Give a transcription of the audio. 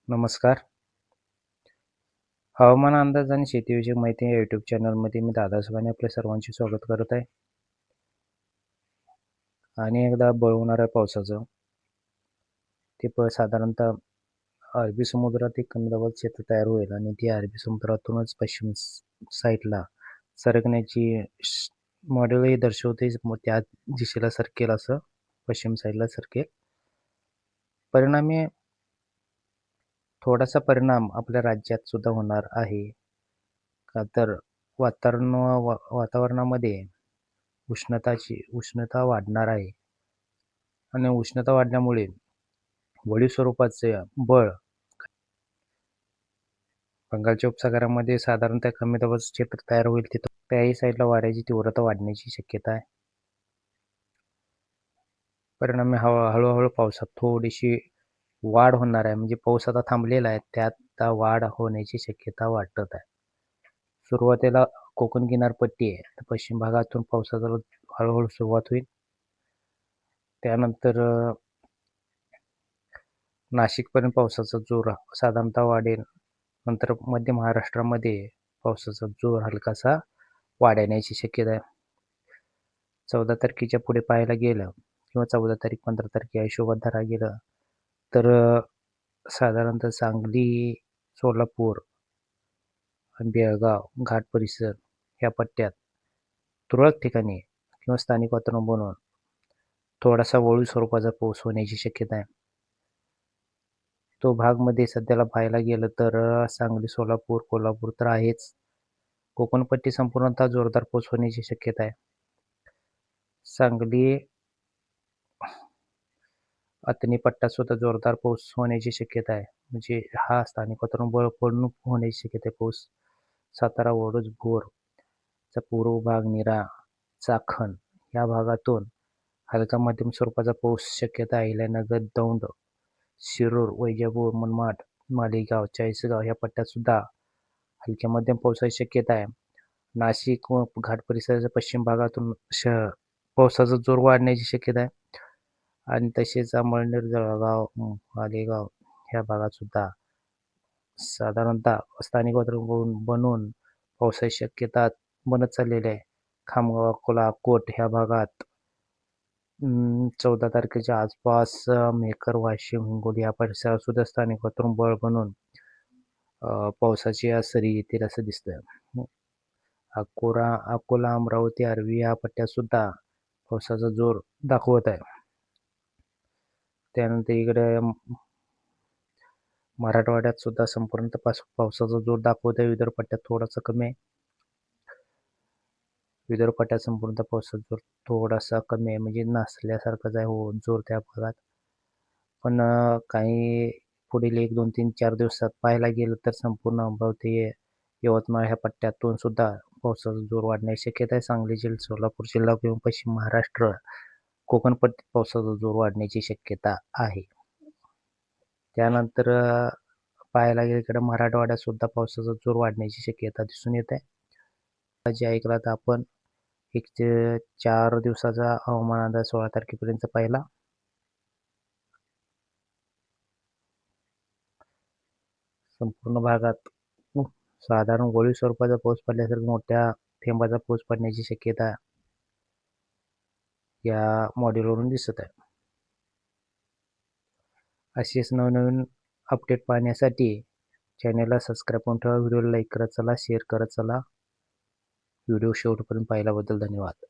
नमस्कार. हवामान अंदाज आणि शेतीविषयक माहिती या यूट्यूब चॅनलमध्ये मी दादासाहेबांनी आपल्या सर्वांचे स्वागत करत आहे. आणि एकदा बळवणाऱ्या पावसाचं ते साधारणतः अरबी समुद्रात एक कमी दाबाचं क्षेत्र तयार होईल आणि ती अरबी समुद्रातूनच पश्चिम साईडला सरकण्याची मॉडेलही दर्शवते. मग त्या दिशेला सरकेल असं पश्चिम साईडला सरकेल. परिणामी थोडासा परिणाम आपल्या राज्यात सुद्धा होणार आहे. का तर वातावरणामध्ये उष्णता वाढणार आहे आणि उष्णता वाढल्यामुळे वळीव स्वरूपाचे बळ बंगालच्या उपसागरामध्ये साधारणतः कमी दाबाचं क्षेत्र तयार होईल. तिथं त्याही साईडला वाऱ्याची तीव्रता वाढण्याची शक्यता आहे. परिणामी हळूहळू पावसात थोडीशी वाढ होणार आहे. म्हणजे पाऊस आता थांबलेला आहे, त्यात वाढ होण्याची शक्यता वाटत आहे. सुरुवातीला कोकण किनारपट्टी आहे, तर पश्चिम भागातून पावसाचा हळूहळू सुरुवात होईल. त्यानंतर नाशिकपर्यंत पावसाचा जोर साधारणतः वाढेल. नंतर मध्य महाराष्ट्रामध्ये पावसाचा जोर हलकासा वाढण्याची शक्यता आहे. 14 तारखेच्या पुढे पाहायला गेलं किंवा 14 तारीख 15 तारखे हिशोबात धरा गेलं तर साधारणतः सांगली, सोलापूर आणि बेळगाव घाट परिसर ह्या पट्ट्यात तुरळक ठिकाणी किंवा स्थानिक वातावरण बनवून थोडासा वळीव स्वरूपाचा पाऊस होण्याची शक्यता आहे. तो भागमध्ये सध्याला पाहायला गेलं तर सांगली, सोलापूर, कोल्हापूर तर आहेच. कोकणपट्टी संपूर्णतः जोरदार पाऊस होण्याची शक्यता आहे. सांगली अतनी पट्टा सुद्धा जोरदार पाऊस होण्याची शक्यता आहे. म्हणजे हा स्थानिक वातावरण बळ पडून होण्याची शक्यता आहे पाऊस. सातारा, वडूज, भोरचा पूर्व भाग, नीरा, चाकण या भागातून हलका मध्यम स्वरूपाचा पाऊस शक्यता आहे. अहिल्यानगर, दौंड, शिरूर, वैजापूर, मनमाड, मालेगाव, चाळीसगाव या पट्ट्यात सुद्धा हलक्या मध्यम पावसाची शक्यता आहे. नाशिक व घाट परिसराच्या पश्चिम भागातून पावसाचा जोर वाढण्याची शक्यता आहे. आणि तसेच अमळनेर, जळगाव, मालेगाव ह्या भागात सुद्धा साधारणतः स्थानिक वातावरण बनवून पावसाची शक्यता बनत चाललेली आहे. खामगाव, अकोला, अकोट ह्या भागात 14 तारखेच्या आसपास मेकर, वाशिम, हिंगोली या परिसरात सुद्धा स्थानिक वातावरण बळ बनून पावसाची सरी येतील असं दिसतंय. अकोला, अमरावती, आर्वी या पट्ट्यात सुद्धा पावसाचा जोर दाखवत आहे. त्यानंतर इकडे मराठवाड्यात सुद्धा संपूर्ण पावसाचा जोर दाखवत आहे. विदर्भ पट्ट्यात थोडासा कमी आहे. विदर्भ पट्ट्यात संपूर्ण पावसाचा जोर थोडासा कमी आहे, म्हणजे नसल्यासारखाच आहे हो जोर त्या भागात. पण काही पुढील 1, 2, 3, 4 दिवसात पाहायला गेलं तर संपूर्ण अमरावती, यवतमाळ ह्या पट्ट्यातून सुद्धा पावसाचा जोर वाढण्याची शक्यता आहे. सांगली जिल्हा, सोलापूर जिल्हा किंवा पश्चिम महाराष्ट्र, कोकण पट्ट्यात पावसाचा जोर वाढण्याची शक्यता आहे. त्यानंतर पाहायला गेलं इकडे मराठवाड्यात सुद्धा पावसाचा जोर वाढण्याची शक्यता दिसून येत आहे. जे ऐकला तर आपण 1 ते 4 दिवसाचा हवामान अंदाज 16 तारखेपर्यंत पाहिला. संपूर्ण भागात साधारण वळीव स्वरूपाचा पाऊस पडल्यासारखं मोठ्या थेंबाचा पाऊस पडण्याची शक्यता या मॉड्यूलवरून दिसत आहे. असेच नवनवीन अपडेट पाहण्यासाठी चॅनलला सबस्क्राईब करून ठेवा. व्हिडिओला लाईक करत चला, शेअर करत चला. व्हिडिओ शेवटपर्यंत पाहिल्याबद्दल धन्यवाद.